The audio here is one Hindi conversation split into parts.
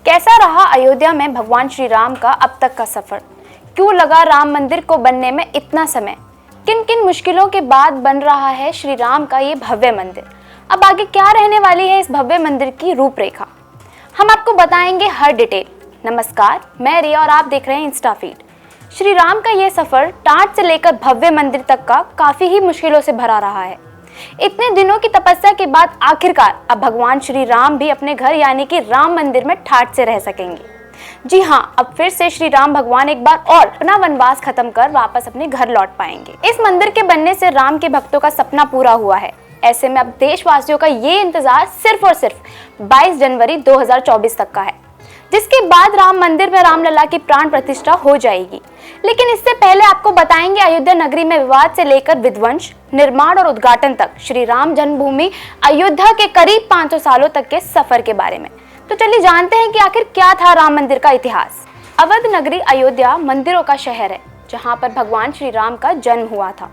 कैसा रहा अयोध्या में भगवान श्री राम का अब तक का सफर? क्यों लगा राम मंदिर को बनने में इतना समय? किन किन मुश्किलों के बाद बन रहा है श्री राम का ये भव्य मंदिर? अब आगे क्या रहने वाली है इस भव्य मंदिर की रूपरेखा? हम आपको बताएंगे हर डिटेल। नमस्कार, मैं रिया और आप देख रहे हैं इंस्टा फीड। श्री राम का ये सफर टाट से लेकर भव्य मंदिर तक का काफी ही मुश्किलों से भरा रहा है। इतने दिनों की तपस्या के बाद आखिरकार अब भगवान श्री राम भी अपने घर यानी कि राम मंदिर में ठाट से रह सकेंगे। जी हाँ, अब फिर से श्री राम भगवान एक बार और अपना वनवास खत्म कर वापस अपने घर लौट पाएंगे। इस मंदिर के बनने से राम के भक्तों का सपना पूरा हुआ है। ऐसे में अब देशवासियों का ये इंतजार सिर्फ और सिर्फ 22 जनवरी 2024 तक का है, जिसके बाद राम मंदिर में रामलला की प्राण प्रतिष्ठा हो जाएगी। लेकिन इससे पहले आपको बताएंगे अयोध्या नगरी में विवाद से लेकर विध्वंस, निर्माण और उद्घाटन तक श्री राम जन्मभूमि अयोध्या के करीब 500 सालों तक के सफर के बारे में। तो चलिए जानते हैं कि आखिर क्या था राम मंदिर का इतिहास। अवध नगरी अयोध्या मंदिरों का शहर है, जहां पर भगवान श्री राम का जन्म हुआ था।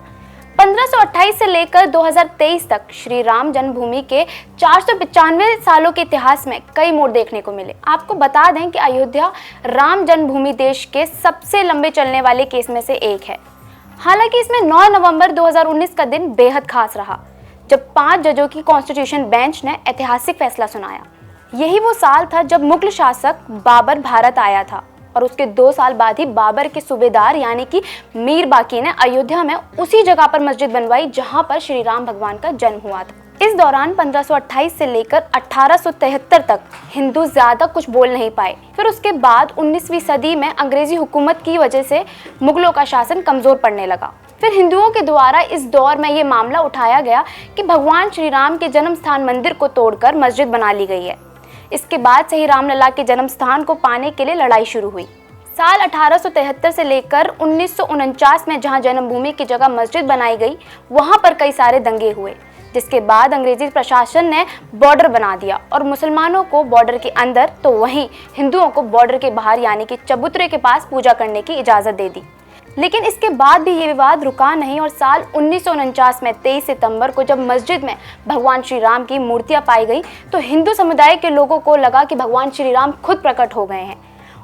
1528 से लेकर 2023 तक श्री राम जन्मभूमि के 495 सालों के इतिहास में कई मोड़ देखने को मिले। आपको बता दें कि अयोध्या राम जन्मभूमि देश के सबसे लंबे चलने वाले केस में से एक है। हालांकि इसमें 9 नवंबर 2019 का दिन बेहद खास रहा, जब 5 जजों की कॉन्स्टिट्यूशन बेंच ने ऐतिहासिक फैसला सुनाया। यही वो साल था जब मुगल शासक बाबर भारत आया था और उसके 2 साल बाद ही बाबर के सूबेदार यानी कि मीर बाकी ने अयोध्या में उसी जगह पर मस्जिद बनवाई जहां पर श्री राम भगवान का जन्म हुआ था। इस दौरान 1528 से लेकर 1873 तक हिंदू ज्यादा कुछ बोल नहीं पाए। फिर उसके बाद 19वीं सदी में अंग्रेजी हुकूमत की वजह से मुगलों का शासन कमजोर पड़ने लगा। फिर हिंदुओं के द्वारा इस दौर में ये मामला उठाया गया कि भगवान श्री राम के जन्म स्थान मंदिर को तोड़कर मस्जिद बना ली गई है। इसके बाद से ही रामलला के जन्म स्थान को पाने के लिए लड़ाई शुरू हुई। साल 1873 से लेकर 1949 में जहां जन्मभूमि की जगह मस्जिद बनाई गई, वहां पर कई सारे दंगे हुए, जिसके बाद अंग्रेजी प्रशासन ने बॉर्डर बना दिया और मुसलमानों को बॉर्डर के अंदर तो वहीं हिंदुओं को बॉर्डर के बाहर यानी कि चबूतरे के पास पूजा करने की इजाजत दे दी। लेकिन इसके बाद भी ये विवाद रुका नहीं और साल 1949 में 23 सितंबर को जब मस्जिद में भगवान श्री राम की मूर्तियां पाई गई तो हिंदू समुदाय के लोगों को लगा कि भगवान श्री राम खुद प्रकट हो गए हैं।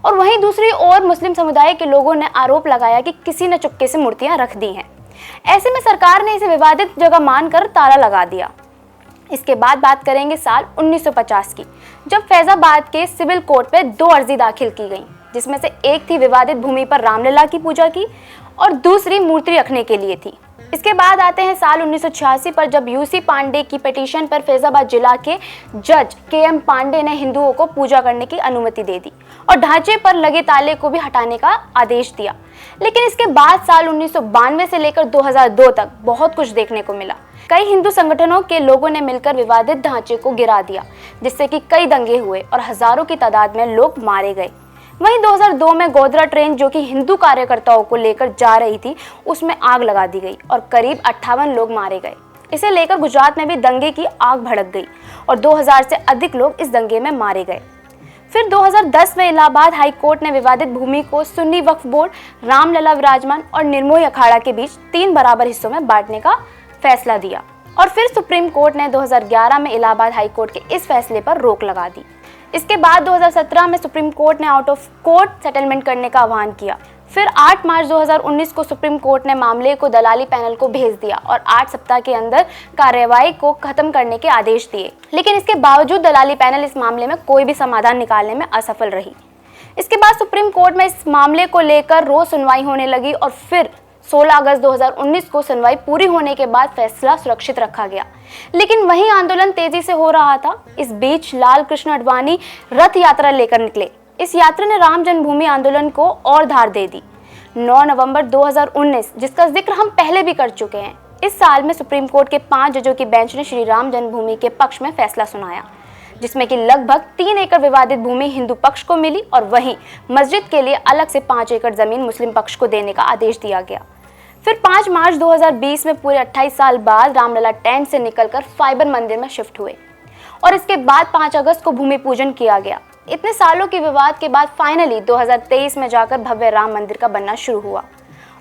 और वहीं दूसरी ओर मुस्लिम समुदाय के लोगों ने आरोप लगाया कि किसी ने चुपके से मूर्तियां रख दी हैं। ऐसे में सरकार ने इसे विवादित जगह मानकर ताला लगा दिया। इसके बाद बात करेंगे साल 1950 की, जब फैजाबाद के सिविल कोर्ट में 2 अर्जी दाखिल की गई, जिसमें से एक थी विवादित भूमि पर रामलला की पूजा की और दूसरी मूर्ति रखने के लिए थी। इसके बाद आते हैं साल 1986 पर, जब यूसी पांडे की पिटीशन पर फैजाबाद जिला के जज KM पांडे ने हिंदुओं को पूजा करने की अनुमति दे दी और ढांचे पर लगे ताले को भी हटाने का आदेश दिया। लेकिन इसके बाद साल 1992 से लेकर 2002 तक बहुत कुछ देखने को मिला। कई हिंदू संगठनों के लोगों ने मिलकर विवादित ढांचे को गिरा दिया, जिससे कि कई दंगे हुए और हजारों की तादाद में लोग मारे गए। वहीं 2002 में गोधरा ट्रेन जो कि हिंदू कार्यकर्ताओं को लेकर जा रही थी, उसमें आग लगा दी गई और करीब 58 लोग मारे गए। इसे लेकर गुजरात में भी दंगे की आग भड़क गई और 2000 से अधिक लोग इस दंगे में मारे गए। फिर 2010 में इलाहाबाद हाई कोर्ट ने विवादित भूमि को सुन्नी वक्फ बोर्ड, रामलला विराजमान और निर्मोही अखाड़ा के बीच 3 बराबर हिस्सों में बांटने का फैसला दिया। और फिर सुप्रीम कोर्ट ने 2011 में इलाहाबाद हाई कोर्ट के इस फैसले पर रोक लगा दी। इसके बाद 2017 में सुप्रीम कोर्ट ने आउट ऑफ कोर्ट सेटलमेंट करने का आह्वान किया। फिर 8 मार्च 2019 को सुप्रीम कोर्ट ने मामले को दलाली पैनल को भेज दिया और 8 सप्ताह के अंदर कार्यवाही को खत्म करने के आदेश दिए। लेकिन इसके बावजूद दलाली पैनल इस मामले में कोई भी समाधान निकालने में असफल रही। इसके बाद सुप्रीम कोर्ट में इस मामले को लेकर रोज सुनवाई होने लगी और फिर 16 अगस्त 2019 को सुनवाई पूरी होने के बाद फैसला सुरक्षित रखा गया। लेकिन वहीं आंदोलन तेजी से हो रहा था। इस बीच लाल कृष्ण आडवाणी रथ यात्रा लेकर निकले। इस यात्रा ने राम जन्मभूमि आंदोलन को और धार दे दी। 9 नवंबर 2019, जिसका जिक्र हम पहले भी कर चुके हैं, इस साल में सुप्रीम कोर्ट के 5 जजों की बेंच ने श्री राम जन्मभूमि के पक्ष में फैसला सुनाया, जिसमें कि लगभग 3 एकड़ विवादित भूमि हिंदू पक्ष को मिली और वहीं मस्जिद के लिए अलग से 5 एकड़ जमीन मुस्लिम पक्ष को देने का आदेश दिया गया। फिर 5 मार्च 2020 में पूरे 28 साल बाद रामलला टेंट से निकलकर फाइबर मंदिर में शिफ्ट हुए और इसके बाद 5 अगस्त को भूमि पूजन किया गया। इतने सालों के विवाद के बाद फाइनली 2023 में जाकर भव्य राम मंदिर का बनना शुरू हुआ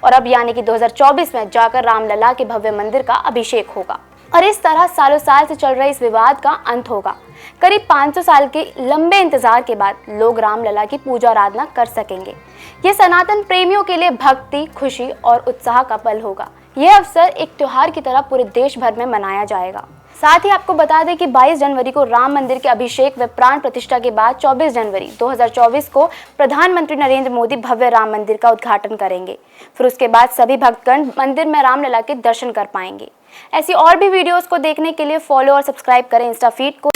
और अब यानी कि 2024 में जाकर रामलला के भव्य मंदिर का अभिषेक होगा। और इस तरह सालों साल से चल रहे इस विवाद का अंत होगा। करीब 500 साल के लंबे इंतजार के बाद लोग रामलला की पूजा आराधना कर सकेंगे। ये सनातन प्रेमियों के लिए भक्ति, खुशी और उत्साह का पल होगा। यह अवसर एक त्योहार की तरह पूरे देश भर में मनाया जाएगा। साथ ही आपको बता दें कि 22 जनवरी को राम मंदिर के अभिषेक व प्राण प्रतिष्ठा के बाद 24 जनवरी 2024 को प्रधानमंत्री नरेंद्र मोदी भव्य राम मंदिर का उद्घाटन करेंगे। फिर उसके बाद सभी भक्तगण मंदिर में रामलला के दर्शन कर पाएंगे। ऐसी और भी वीडियोस को देखने के लिए फॉलो और सब्सक्राइब करें इंस्टा फीड को।